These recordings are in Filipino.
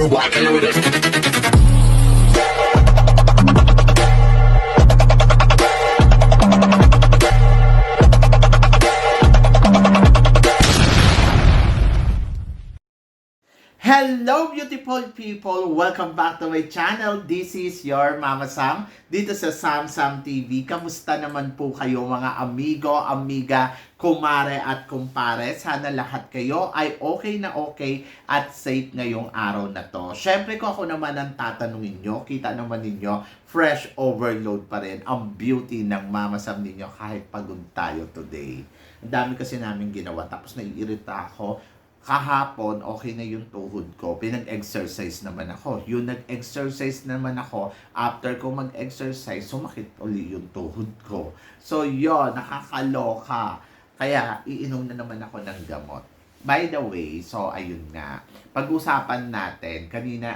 rockin' with it. Hello beautiful people! Welcome back to my channel. This is your Mama Sam dito sa Sam Sam TV. Kamusta naman po kayo mga amigo, amiga, kumare at kumpare? Sana lahat kayo ay okay na okay at safe ngayong araw na to. Syempre ko ako naman ang tatanungin nyo, kita naman ninyo, fresh overload pa rin ang beauty ng Mama Sam ninyo kahit pagod tayo today. Ang dami kasi namin ginawa tapos naiirita ako. Kahapon, okay na yung tuhod ko. Pinag-exercise naman ako. Yung nag-exercise naman ako, after ko mag-exercise, sumakit uli yung tuhod ko. So, yun, nakakaloka. Kaya, iinom na naman ako ng gamot. By the way, so, ayun nga. Pag-usapan natin, kanina,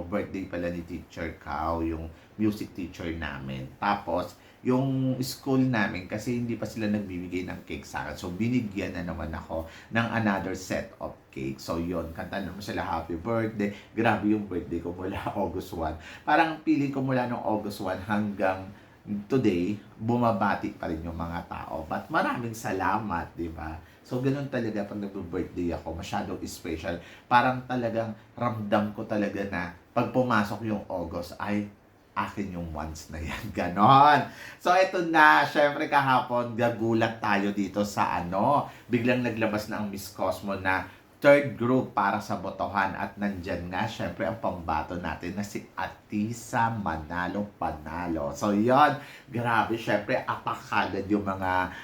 birthday pala ni Teacher Kao, yung music teacher namin. Tapos, yung school namin, kasi hindi pa sila nagbibigay ng cake sa akin. So, binigyan na naman ako ng another set of cake. So, yun, kanta naman sila happy birthday. Grabe yung birthday ko mula August 1. Parang feeling ko mula noong August 1 hanggang today, bumabati pa rin yung mga tao. But maraming salamat, di ba? So, ganun talaga pag nag-birthday ako, masyadong special. Parang talagang ramdam ko talaga na pag pumasok yung August ay akin yung months na yan. Ganon. So, eto na. Syempre kahapon, gagulat tayo dito sa biglang naglabas na ang Miss Cosmo na third group para sa botohan. At nandyan nga, syempre, ang pambato natin na si Atisa Manalo Panalo. So, yon grabe. Syempre, apakagad yung mga,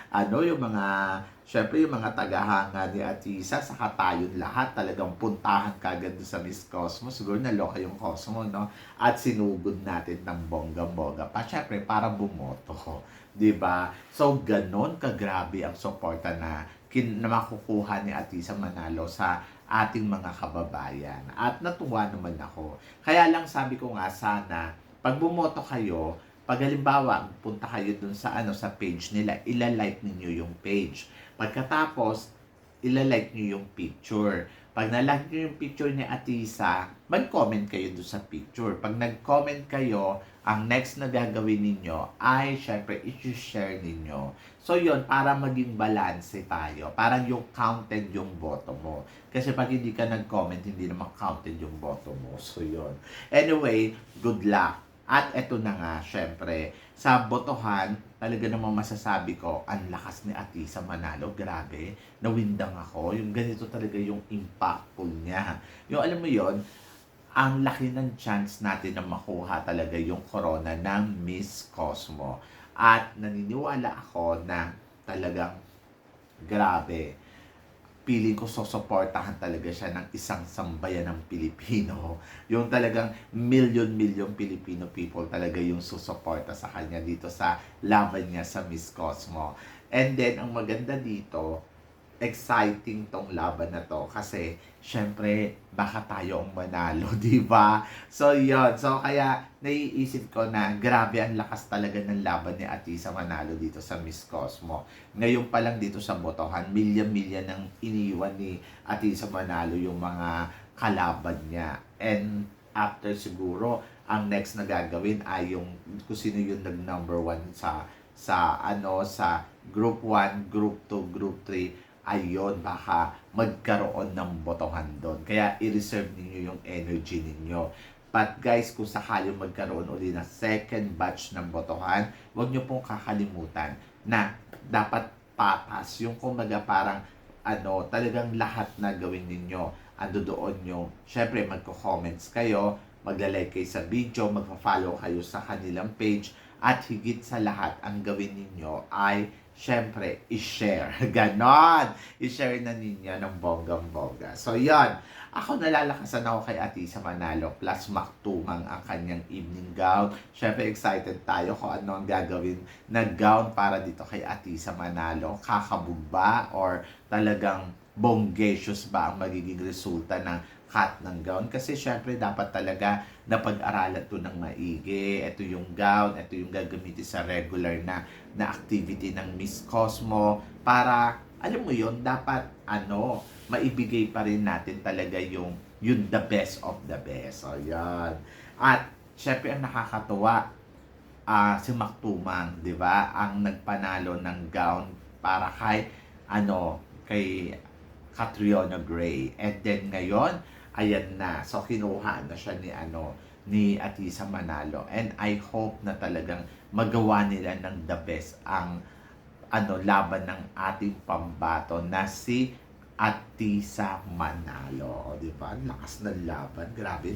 syempre, yung mga tagahanga ni Atisa, saka tayong lahat, talagang puntahan kagad sa Miss Cosmo. Siguro naloka yung Cosmo, no? At sinugod natin ng bongga-bongga pa. Syempre, para bumoto. Diba? So, ganon kagrabe ang suporta na makukuha ni Atisa Manalo sa ating mga kababayan. At natuwa naman ako. Kaya lang sabi ko nga sana, pag bumoto kayo, pag halimbawa, punta kayo dun sa sa page nila, ilalike ninyo yung page. Pagkatapos, ilalike nyo yung picture. Pag nalike nyo yung picture ni Atisa, mag-comment kayo doon sa picture. Pag nag-comment kayo, ang next na gagawin ninyo ay, syempre, i-share ninyo. So, yun, para maging balance tayo. Parang yung counted yung boto mo. Kasi pag hindi ka nag-comment, hindi naman counted yung boto mo. So, yun. Anyway, good luck. At eto na nga, syempre, sa botohan, talaga namang masasabi ko, ang lakas ni Atisa Manalo. Grabe, nawindang ako. Yung ganito talaga yung impactful niya. Yung alam mo yon, ang laki ng chance natin na makuha talaga yung corona ng Miss Cosmo. At naniniwala ako na talagang grabe. Piling ko susuportahan talaga siya ng isang sambayan ng Pilipino. Yung talagang million Filipino people talaga yung susuporta sa kanya dito sa laban niya sa Miss Cosmo. And then, ang maganda dito, exciting tong laban na to kasi syempre baka tayo ang manalo, di ba? So yun, so kaya naiisip ko na grabe ang lakas talaga ng laban ni Atisa Manalo dito sa Miss Cosmo. Ngayon pa lang dito sa botohan, milya-milya nang iniwan ni Atisa Manalo yung mga kalaban niya. And after siguro, ang next na gagawin ay yung kung sino yung nag-number 1 sa group 1, group 2, group 3, ayun, baka magkaroon ng botohan doon. Kaya i-reserve ninyo yung energy ninyo. But guys, kung sakali magkaroon uli ng second batch ng botohan, huwag nyo pong kakalimutan na dapat patas. Yung kumbaga parang talagang lahat na gawin ninyo. Ando doon yung, syempre magko-comments kayo, magla-like kayo sa video, magpa-follow kayo sa kanilang page, at higit sa lahat, ang gawin ninyo ay syempre, i-share. Ganon! I-share na ninyo ng bonggang-bongga. So, yon. Ako nalalakasan ako kay Atisa Manalo. Plus, maktumang ang kanyang evening gown. Syempre, excited tayo kung ano ang gagawin na gown para dito kay Atisa Manalo. Kakabugba or talagang bongacious ba ang magiging resulta ng cut ng gown? Kasi syempre, dapat talaga napag-aralan to ng maigi. Ito yung gown, ito yung gagamitin sa regular na activity ng Miss Cosmo para, alam mo yon, dapat maibigay pa rin natin talaga yung yung the best of the best. So, yan. At, syempre, ang nakakatuwa, si Maktumang, di ba? Ang nagpanalo ng gown para kay Catriona Gray. And then, ngayon, ayan na. So, kinuha na siya ni Atisa Manalo. And I hope na talagang magawa nila ng the best ang laban ng ating pambato na si Atisa Manalo. O, di ba? Ang lakas ng laban. Grabe,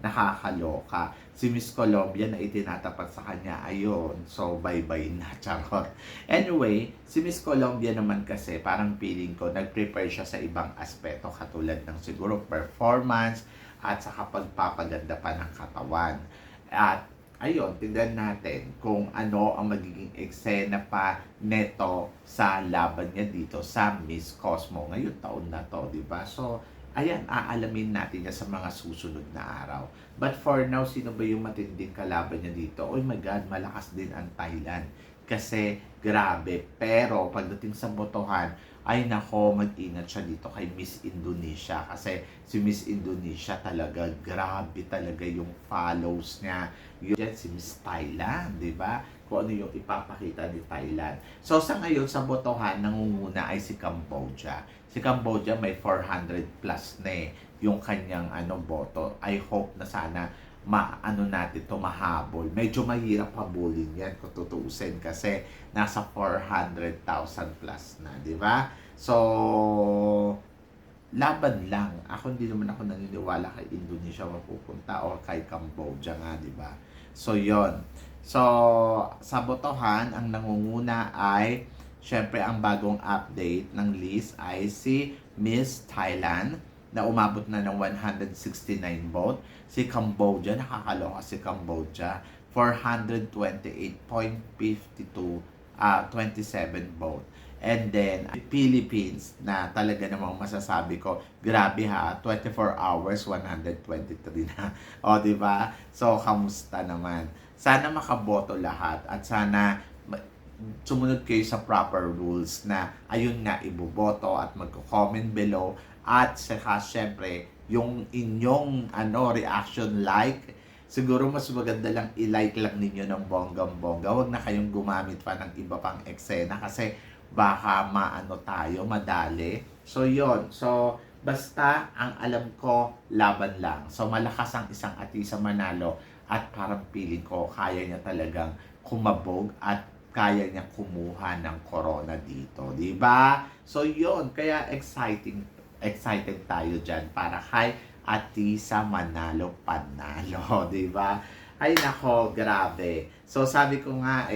nakakaloka. Si Miss Colombia na itinatapat sa kanya, ayun. So, bye-bye na. Charot. Anyway, si Miss Colombia naman kasi, parang feeling ko, nag-prepare siya sa ibang aspeto, katulad ng siguro performance, at sa pagpapaganda pa ng katawan. At ayun, tignan natin kung ano ang magiging eksena pa neto sa laban niya dito sa Miss Cosmo. Ngayon, taon na to, di ba? So, ayan, aalamin natin yan sa mga susunod na araw. But for now, sino ba yung matinding kalaban niya dito? Oh my God, malakas din ang Thailand. Kasi, grabe. Pero, pagdating sa botohan, ay nako, mag-ingat siya dito kay Miss Indonesia. Kasi si Miss Indonesia talaga, grabe talaga yung follows niya. Yan si Miss Thailand, di ba? Kung ano yung ipapakita ni Thailand. So sa ngayon, sa botohan, nangunguna ay si Cambodia. Si Cambodia may 400 plus na yung kanyang boto. I hope na sana natin to mahabol. Medyo mahirap habulin yan kung tutuusin kasi nasa 400,000 plus na, di ba? So, laban lang. Hindi naman ako naniniwala kay Indonesia mapupunta o kay Cambodia nga, di ba? So, yon. So, sa botohan, ang nangunguna ay, syempre, ang bagong update ng list ay si Miss Thailand na umabot na ng 169 vote. Si Cambodia, nakakaloka si Cambodia, 428.52, 27 vote. And then, Philippines, na talaga namang masasabi ko, grabe 24 hours, 123 na. O, di ba? So, kamusta naman? Sana makaboto lahat at sana sumunod kayo sa proper rules na ayun nga, iboboto at magko-comment below. At saka syempre, yung inyong reaction siguro mas maganda lang i-like lang ninyo ng bonggang-bongga. Huwag na kayong gumamit pa ng iba pang eksena kasi baka madali. So yon. So basta ang alam ko, laban lang. So malakas ang isang Atisa Manalo at parang feeling ko kaya niya talagang kumabog at kaya niya kumuha ng corona dito, di ba? So yon, kaya excited tayo dyan para kay Atisa Manalo Panalo, di ba? Ay nako, grabe. So sabi ko nga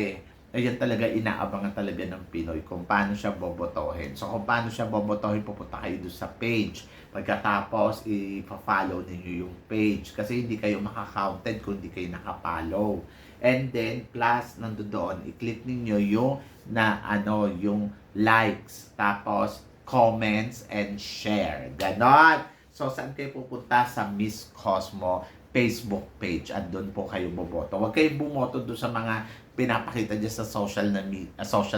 ayan talaga, inaabangan talaga ng Pinoy kung paano siya bobotohin. So kung paano siya bobotohin, pupunta kayo doon sa page. Pagkatapos, ipa-follow ninyo yung page kasi hindi kayo makakounted kung hindi kayo nakapollow. And then, plus, nandoon, i-click ninyo yung yung likes, tapos comments and share. Ganon. So, saan kayo pupunta? Sa Miss Cosmo Facebook page. At doon po kayo boboto. Huwag kayong bumoto doon sa mga pinapakita dyan sa social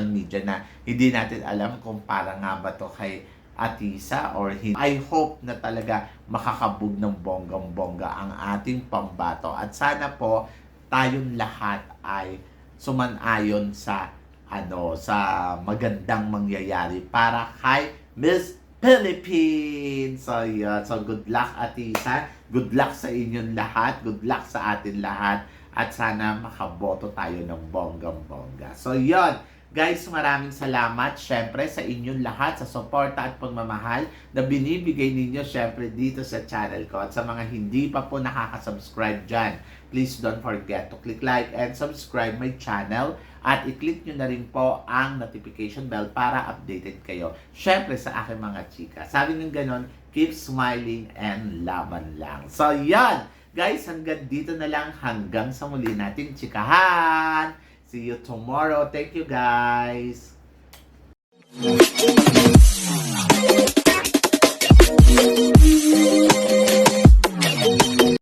media na hindi natin alam kung para nga ba to kay Atisa or hindi. I hope na talaga makakabog ng bonggang-bongga ang ating pambato. At sana po tayong lahat ay sumanayon sa sa magandang mangyayari para kay Miss Philippines. So, yun. So, good luck, Atisa. Good luck sa inyong lahat. Good luck sa atin lahat. At sana makaboto tayo ng bonggang-bongga. So, yun. Guys, maraming salamat syempre sa inyong lahat sa suporta at pagmamahal na binibigay ninyo syempre dito sa channel ko. At sa mga hindi pa po nakaka-subscribe dyan, please don't forget to click like and subscribe my channel. At i-click nyo na rin po ang notification bell para updated kayo. Syempre sa aking mga chika. Sabi ng ganon, keep smiling and laban lang. So, yan. Guys, hanggang dito na lang. Hanggang sa muli nating chikahan. See you tomorrow. Thank you, guys.